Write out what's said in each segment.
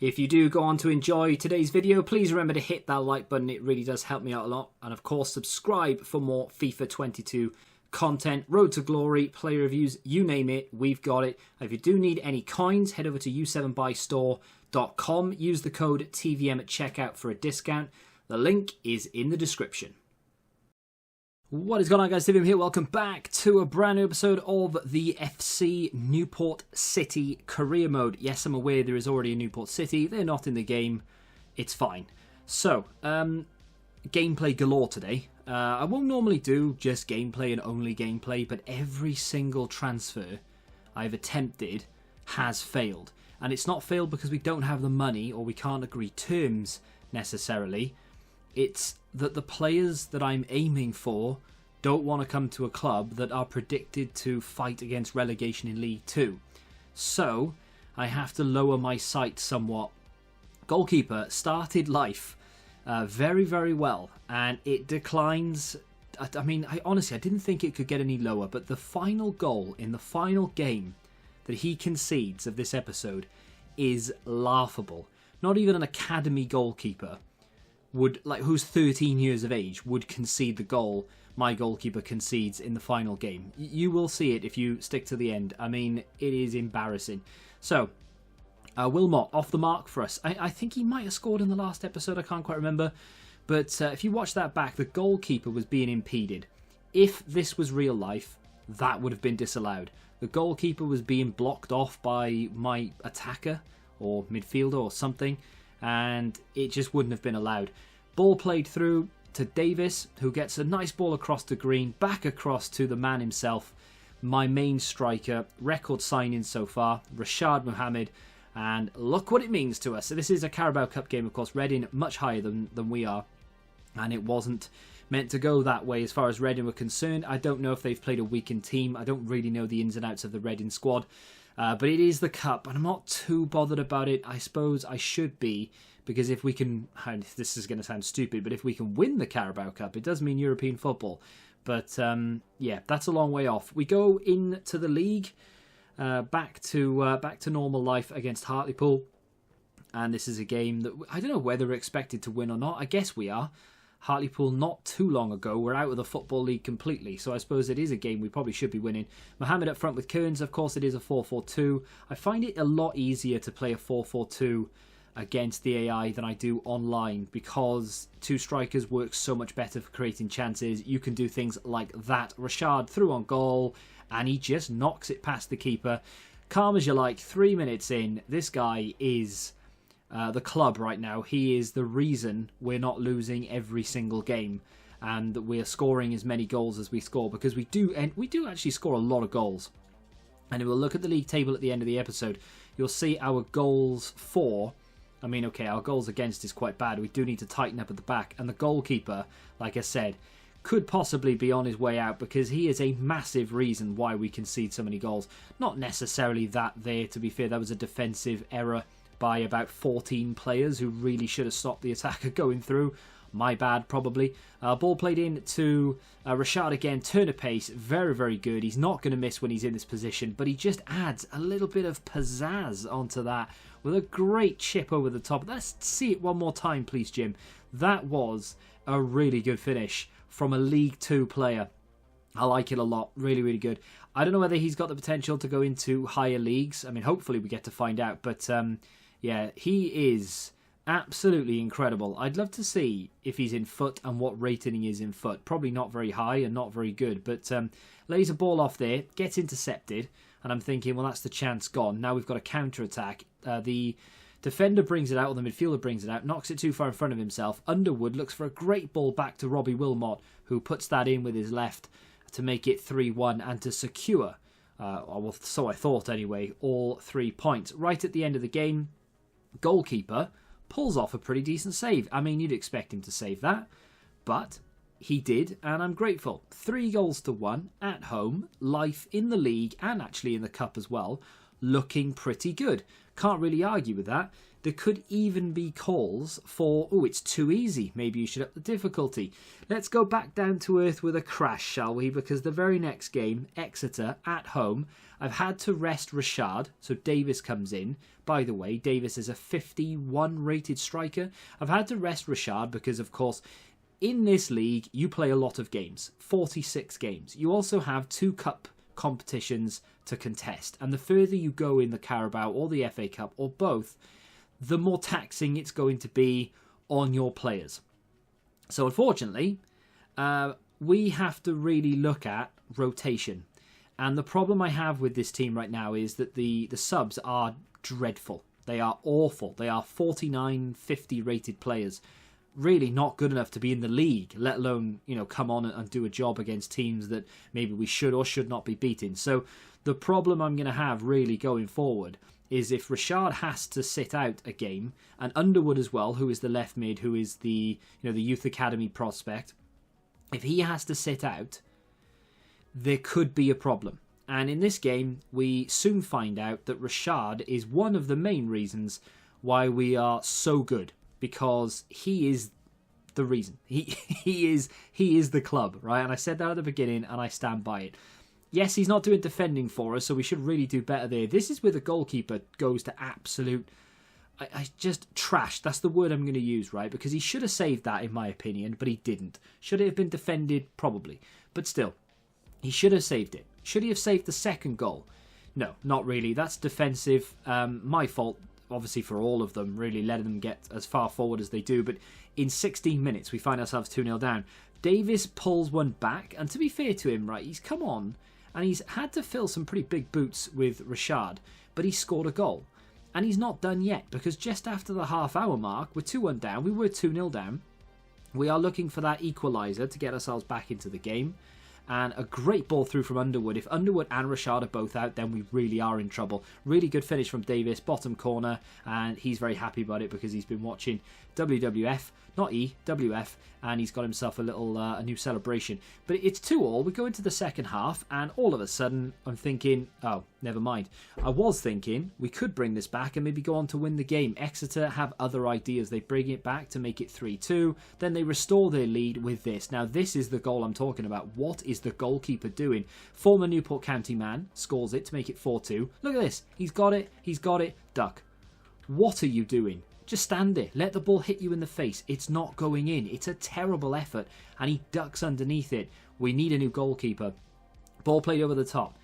If you do go on to enjoy today's video, please remember to hit that like button. It really does help me out a lot. And of course, subscribe for more FIFA 22 content, Road to Glory, play reviews, you name it, we've got it. If you do need any coins, head over to u7buystore.com. Use the code TVM at checkout for a discount. The link is in the description. What is going on, guys? TVM here. Welcome back to a brand new episode of the FC Newport City career mode. Yes, I'm aware there is already a Newport City. They're not in the game. It's fine. So, gameplay galore today. I won't normally do just gameplay and only gameplay, but every single transfer I've attempted has failed. And it's not failed because we don't have the money or we can't agree terms necessarily. It's that the players that I'm aiming for don't want to come to a club that are predicted to fight against relegation in League 2. So, I have to lower my sights somewhat. Goalkeeper started life very, very well, and it declines. I mean, honestly, I didn't think it could get any lower, but the final goal in the final game that he concedes of this episode is laughable. Not even an academy goalkeeper who's 13 years of age would concede the goal my goalkeeper concedes in the final game. You will see it if you stick to the end. I mean, it is embarrassing. So, Wilmot off the mark for us. I think he might have scored in the last episode. I can't quite remember. But if you watch that back, the goalkeeper was being impeded. If this was real life, that would have been disallowed. The goalkeeper was being blocked off by my attacker or midfielder or something, and it just wouldn't have been allowed. Ball played through to Davis, who gets a nice ball across the green, back across to the man himself, my main striker, record signing so far, Rashad Mohammed, and look what it means to us. So this is a Carabao Cup game, of course. Reading much higher than we are, and it wasn't meant to go that way as far as Reading were concerned. I don't know if they've played a weakened team. I don't really know the ins and outs of the Reading squad. But it is the Cup, and I'm not too bothered about it. I suppose I should be, because if we can, this is going to sound stupid, but if we can win the Carabao Cup, it does mean European football. But yeah, that's a long way off. We go into the league, back to normal life against Hartlepool, and this is a game that I don't know whether we're expected to win or not. I guess we are. Hartlepool not too long ago were out of the Football League completely, so I suppose it is a game we probably should be winning. Mohammed up front with Kearns. Of course it is a 4-4-2. I find it a lot easier to play a 4-4-2 against the AI than I do online, because two strikers work so much better for creating chances. You can do things like that. Rashad through on goal, and he just knocks it past the keeper. Calm as you like, 3 minutes in. This guy is the club right now. He is the reason we're not losing every single game, and that we're scoring as many goals as we score, because we do actually score a lot of goals. And if we'll look at the league table at the end of the episode, you'll see our goals for. I mean, okay, our goals against is quite bad. We do need to tighten up at the back, and the goalkeeper, like I said, could possibly be on his way out, because he is a massive reason why we concede so many goals. Not necessarily that there, to be fair. That was a defensive error by about 14 players who really should have stopped the attacker going through. My bad, probably. Ball played in to Rashad again. Turn of pace, very, very good. He's not going to miss when he's in this position, but he just adds a little bit of pizzazz onto that with a great chip over the top. Let's see it one more time, please, Jim. That was a really good finish from a League 2 player. I like it a lot. Really, really good. I don't know whether he's got the potential to go into higher leagues. I mean, hopefully we get to find out, but yeah, he is absolutely incredible. I'd love to see if he's in foot and what rating he is in foot. Probably not very high and not very good, but lays a ball off there, gets intercepted, and I'm thinking, well, that's the chance gone. Now we've got a counter-attack. The defender brings it out, or the midfielder brings it out, knocks it too far in front of himself. Underwood looks for a great ball back to Robbie Wilmot, who puts that in with his left to make it 3-1 and to secure, well, so I thought anyway, all 3 points. Right at the end of the game, goalkeeper pulls off a pretty decent save. I mean, you'd expect him to save that, but he did, and I'm grateful. 3-1 at home, life in the league and actually in the cup as well, looking pretty good. Can't really argue with that. There could even be calls for, oh, it's too easy. Maybe you should up the difficulty. Let's go back down to earth with a crash, shall we? Because the very next game, Exeter at home, I've had to rest Rashad, so Davis comes in. By the way, Davis is a 51 rated striker. I've had to rest Rashad because, of course, in this league, you play a lot of games, 46 games. You also have 2 cup competitions to contest, and the further you go in the Carabao or the FA Cup or both, the more taxing it's going to be on your players. So unfortunately, we have to really look at rotation. And the problem I have with this team right now is that the subs are dreadful. They are awful. They are 49, 50 rated players. Really not good enough to be in the league, let alone, come on and do a job against teams that maybe we should or should not be beating. So the problem I'm going to have really going forward is if Rashad has to sit out a game, and Underwood as well, who is the left mid, who is the the youth academy prospect, if he has to sit out, there could be a problem. And in this game, we soon find out that Rashad is one of the main reasons why we are so good, because he is the reason. He is the club, right? And I said that at the beginning, and I stand by it. Yes, he's not doing defending for us, so we should really do better there. This is where the goalkeeper goes to absolute... I just trash. That's the word I'm going to use, right? Because he should have saved that, in my opinion, but he didn't. Should it have been defended? Probably. But still, he should have saved it. Should he have saved the second goal? No, not really. That's defensive. My fault, obviously, for all of them, really letting them get as far forward as they do. But in 16 minutes, we find ourselves 2-0 down. Davis pulls one back, and to be fair to him, right, he's come on, and he's had to fill some pretty big boots with Rashad, but he scored a goal. And he's not done yet, because just after the half-hour mark, we're 2-1 down. We were 2-0 down. We are looking for that equaliser to get ourselves back into the game. And a great ball through from Underwood. If Underwood and Rashad are both out, then we really are in trouble. Really good finish from Davis, bottom corner, and he's very happy about it because he's been watching WWF, not WF, and he's got himself a little a new celebration. But it's 2-2. We go into the second half, and all of a sudden, I'm thinking, oh, never mind. I was thinking we could bring this back and maybe go on to win the game. Exeter have other ideas. They bring it back to make it 3-2. Then they restore their lead with this. Now, this is the goal I'm talking about. What is the goalkeeper doing? Former Newport County man scores it to make it 4-2. Look at this. He's got it. He's got it. Duck. What are you doing? Just stand there. Let the ball hit you in the face. It's not going in. It's a terrible effort. And he ducks underneath it. We need a new goalkeeper. Ball played over the top.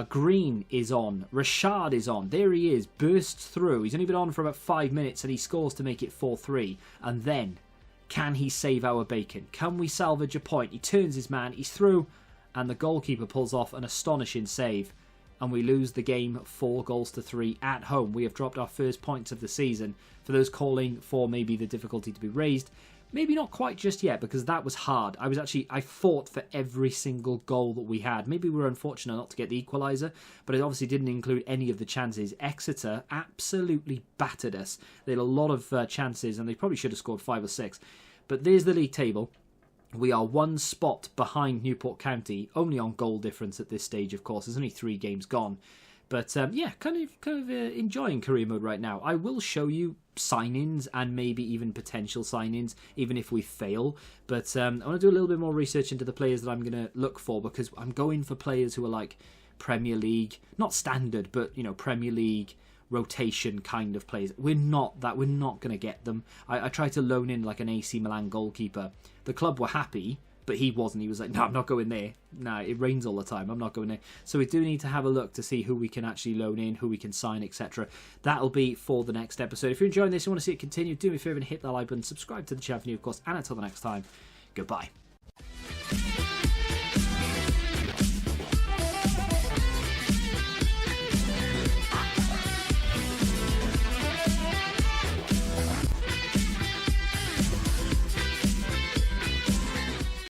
Green is on. Rashad is on. There he is. Bursts through. He's only been on for about 5 minutes and he scores to make it 4-3. And then, can he save our bacon? Can we salvage a point? He turns his man. He's through. And the goalkeeper pulls off an astonishing save. And we lose the game 4-3 at home. We have dropped our first points of the season. For those calling for maybe the difficulty to be raised, maybe not quite just yet, because that was hard. I fought for every single goal that we had. Maybe we were unfortunate not to get the equaliser, but it obviously didn't include any of the chances. Exeter absolutely battered us. They had a lot of chances, and they probably should have scored 5 or 6. But there's the league table. We are 1 spot behind Newport County, only on goal difference at this stage, of course. There's only 3 games gone. But yeah, kind of enjoying career mode right now. I will show you sign-ins and maybe even potential sign-ins, even if we fail. But I want to do a little bit more research into the players that I'm going to look for, because I'm going for players who are like Premier League, not standard, but Premier League rotation kind of players. We're not going to get them. I tried to loan in like an AC Milan goalkeeper. The club were happy, but he wasn't. He was like, no, I'm not going there. No, it rains all the time. I'm not going there. So we do need to have a look to see who we can actually loan in, who we can sign, etc. That'll be for the next episode. If you're enjoying this and want to see it continue, do me a favour and hit that like button, subscribe to the channel, of course, and until the next time, goodbye.